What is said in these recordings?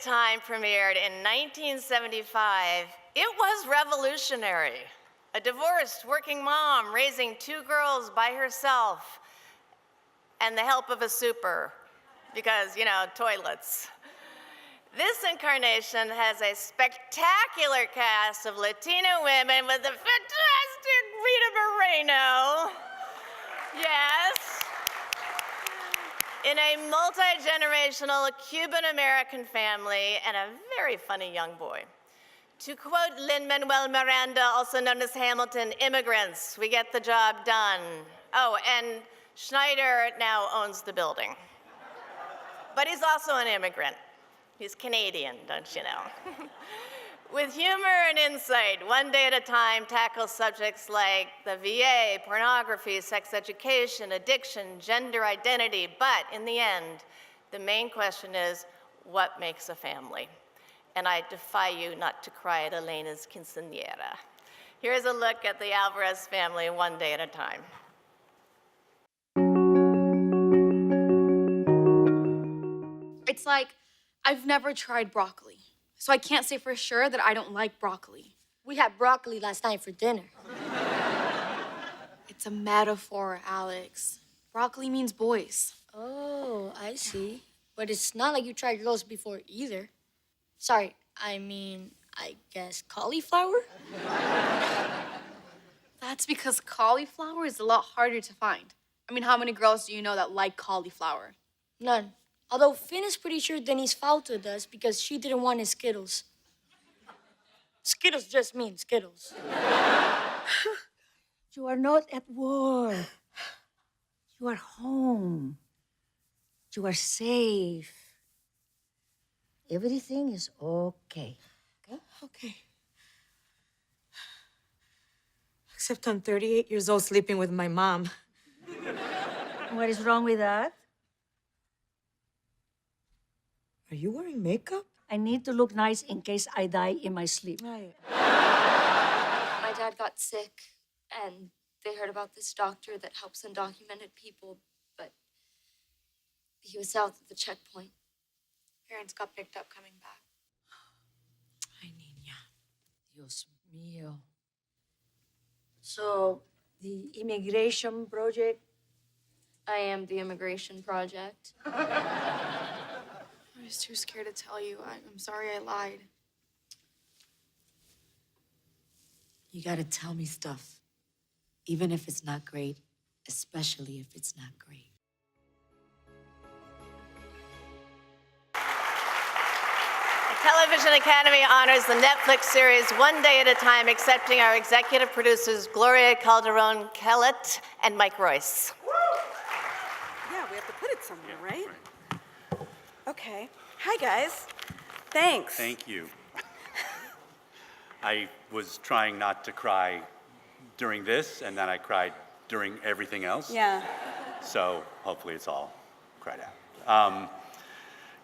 Time premiered in 1975, it was revolutionary. A divorced working mom raising two girls by herself and the help of a super, because, you know, toilets. This incarnation has a spectacular cast of Latino women with the fantastic Rita Moreno. Yes. In a multi-generational Cuban-American family and a very funny young boy. To quote Lin-Manuel Miranda, also known as Hamilton, immigrants, we get the job done. Oh, and Schneider now owns the building. But he's also an immigrant. He's Canadian, don't you know? With humor and insight, One Day at a Time tackles subjects like the VA, pornography, sex education, addiction, gender identity, but in the end, the main question is, what makes a family? And I defy you not to cry at Elena's quinceañera. Here's a look at the Alvarez family, one day at a time. It's like, I've never tried broccoli, so I can't say for sure that I don't like broccoli. We had broccoli last night for dinner. It's a metaphor, Alex. Broccoli means boys. Oh, I see. But it's not like you tried girls before either. Sorry, I guess cauliflower? That's because cauliflower is a lot harder to find. I mean, how many girls do you know that like cauliflower? None. Although Finn is pretty sure Denise Fausto does because she didn't want his Skittles. Skittles just mean Skittles. You are not at war. You are home. You are safe. Everything is okay. Okay? Okay. Except I'm 38 years old sleeping with my mom. What is wrong with that? Are you wearing makeup? I need to look nice in case I die in my sleep. My dad got sick, and they heard about this doctor that helps undocumented people, but he was south of the checkpoint. Parents got picked up coming back. Ay, niña. Dios mío. So, the immigration project? I am the immigration project. I was too scared to tell you. I'm sorry I lied. You gotta tell me stuff. Even if it's not great, especially if it's not great. The Television Academy honors the Netflix series One Day at a Time, accepting our executive producers Gloria Calderon-Kellett and Mike Royce. Yeah, we have to put it somewhere, right? Okay. Hi, guys. Thanks. Thank you. I was trying not to cry during this, and then I cried during everything else. Yeah. So hopefully it's all cried out.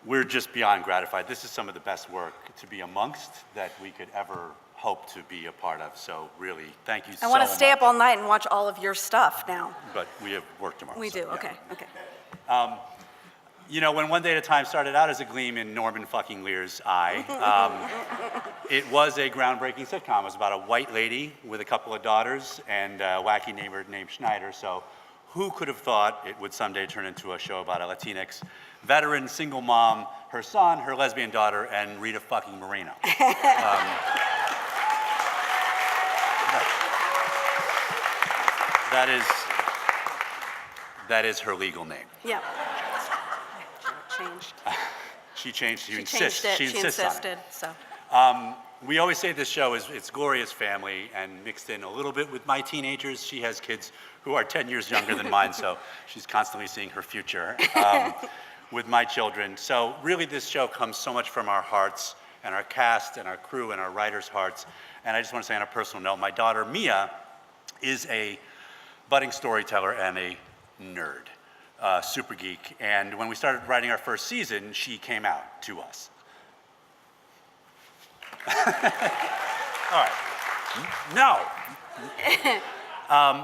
We're just beyond gratified. This is some of the best work to be amongst that we could ever hope to be a part of. So really, thank you so much. I want to stay up all night and watch all of your stuff now. But we have work tomorrow. We so, do, yeah. okay, okay. You know, when One Day at a Time started out as a gleam in Norman fucking Lear's eye, it was a groundbreaking sitcom. It was about a white lady with a couple of daughters and a wacky neighbor named Schneider. So who could have thought it would someday turn into a show about a Latinx veteran, single mom, her son, her lesbian daughter, and Rita fucking Moreno. That is her legal name. Yeah. Changed. She changed. She changed it. She insists on it. So. We always say this show is it's Gloria's family, and mixed in a little bit with my teenagers. She has kids who are 10 years younger than mine, so she's constantly seeing her future with my children. So really, this show comes so much from our hearts and our cast and our crew and our writers' hearts. And I just want to say on a personal note, my daughter Mia is a budding storyteller and a nerd. Super geek, and when we started writing our first season, she came out to us. All right. No.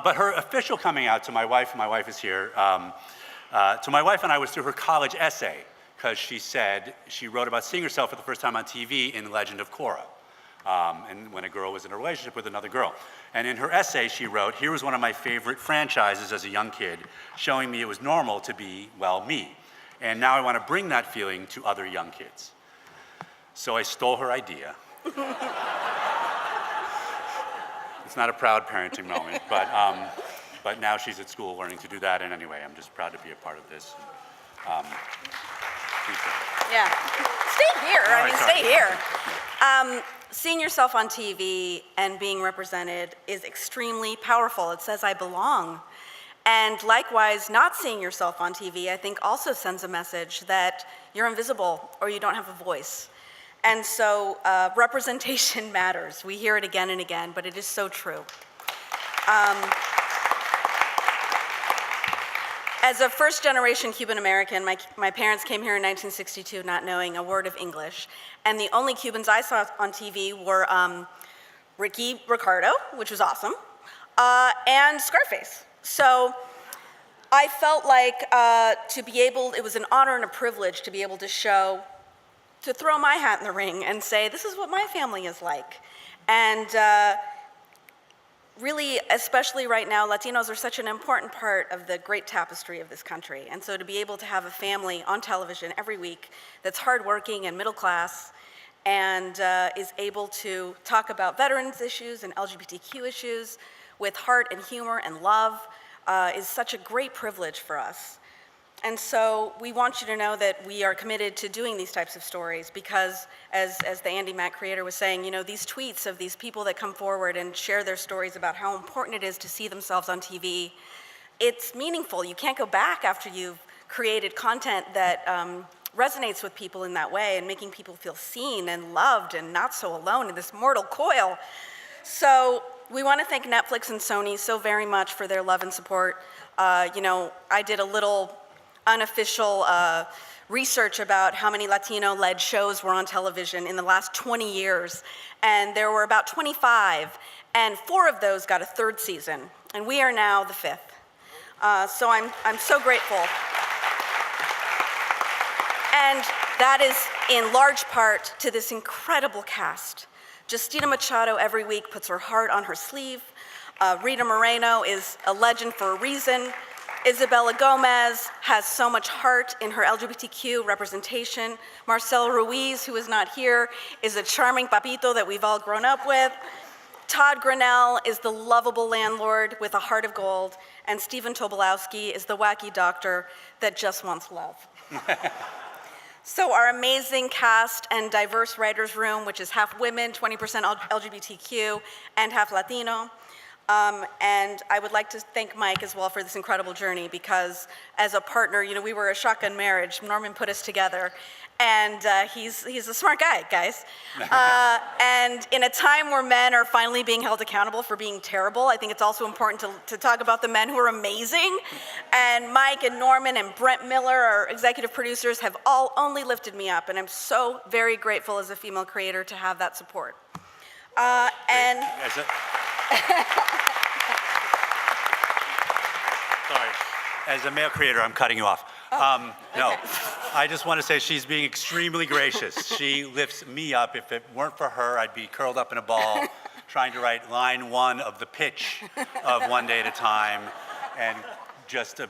But her official coming out to my wife is here, to my wife and I was through her college essay, because she said she wrote about seeing herself for the first time on TV in Legend of Korra, and when a girl was in a relationship with another girl. And in her essay, she wrote, "Here was one of my favorite franchises as a young kid, showing me it was normal to be, well, me. And now I want to bring that feeling to other young kids." So I stole her idea. It's not a proud parenting moment, but now she's at school learning to do that. And anyway, I'm just proud to be a part of this. Yeah. Stay here. All I right, mean, sorry. stay here. Seeing yourself on TV and being represented is extremely powerful. It says, I belong. And likewise, not seeing yourself on TV, I think, also sends a message that you're invisible or you don't have a voice. And so representation matters. We hear it again and again, but it is so true. As a first-generation Cuban American, my parents came here in 1962 not knowing a word of English. And the only Cubans I saw on TV were Ricky Ricardo, which was awesome, and Scarface. So I felt like it was an honor and a privilege to be able to throw my hat in the ring and say, this is what my family is like. And really, especially right now, Latinos are such an important part of the great tapestry of this country. And so to be able to have a family on television every week that's hardworking and middle class and is able to talk about veterans issues and LGBTQ issues with heart and humor and love is such a great privilege for us. And so we want you to know that we are committed to doing these types of stories because, as the Andy Mack creator was saying, these tweets of these people that come forward and share their stories about how important it is to see themselves on TV, it's meaningful. You can't go back after you've created content that resonates with people in that way and making people feel seen and loved and not so alone in this mortal coil. So we want to thank Netflix and Sony so very much for their love and support. I did a little unofficial research about how many Latino-led shows were on television in the last 20 years, and there were about 25, and 4 of those got a 3rd season, and we are now the 5th. So I'm so grateful. And that is in large part to this incredible cast. Justina Machado every week puts her heart on her sleeve. Rita Moreno is a legend for a reason. Isabella Gomez has so much heart in her LGBTQ representation. Marcel Ruiz, who is not here, is a charming papito that we've all grown up with. Todd Grinnell is the lovable landlord with a heart of gold. And Stephen Tobolowsky is the wacky doctor that just wants love. So our amazing cast and diverse writers' room, which is half women, 20% LGBTQ, and half Latino. And I would like to thank Mike as well for this incredible journey because as a partner, we were a shotgun marriage. Norman put us together. And he's a smart guy, guys. And in a time where men are finally being held accountable for being terrible, I think it's also important to talk about the men who are amazing. And Mike and Norman and Brent Miller, our executive producers, have all only lifted me up. And I'm so very grateful as a female creator to have that support. Sorry. As a male creator, I'm cutting you off. No, I just want to say she's being extremely gracious. She lifts me up. If it weren't for her, I'd be curled up in a ball trying to write line 1 of the pitch of One Day at a Time and just a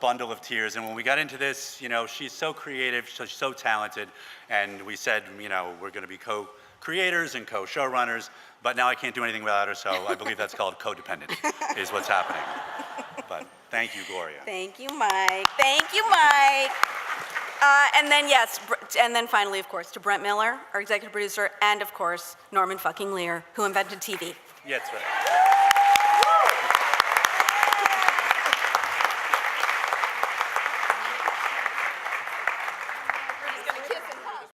bundle of tears. And when we got into this, she's so creative, she's so talented, and we said, we're going to be co-creators and co-showrunners, but now I can't do anything without her, so I believe that's called codependent, is what's happening. But thank you, Gloria. Thank you, Mike. Thank you, Mike. And then finally, of course, to Brent Miller, our executive producer, and of course, Norman fucking Lear, who invented TV. Yeah, that's right.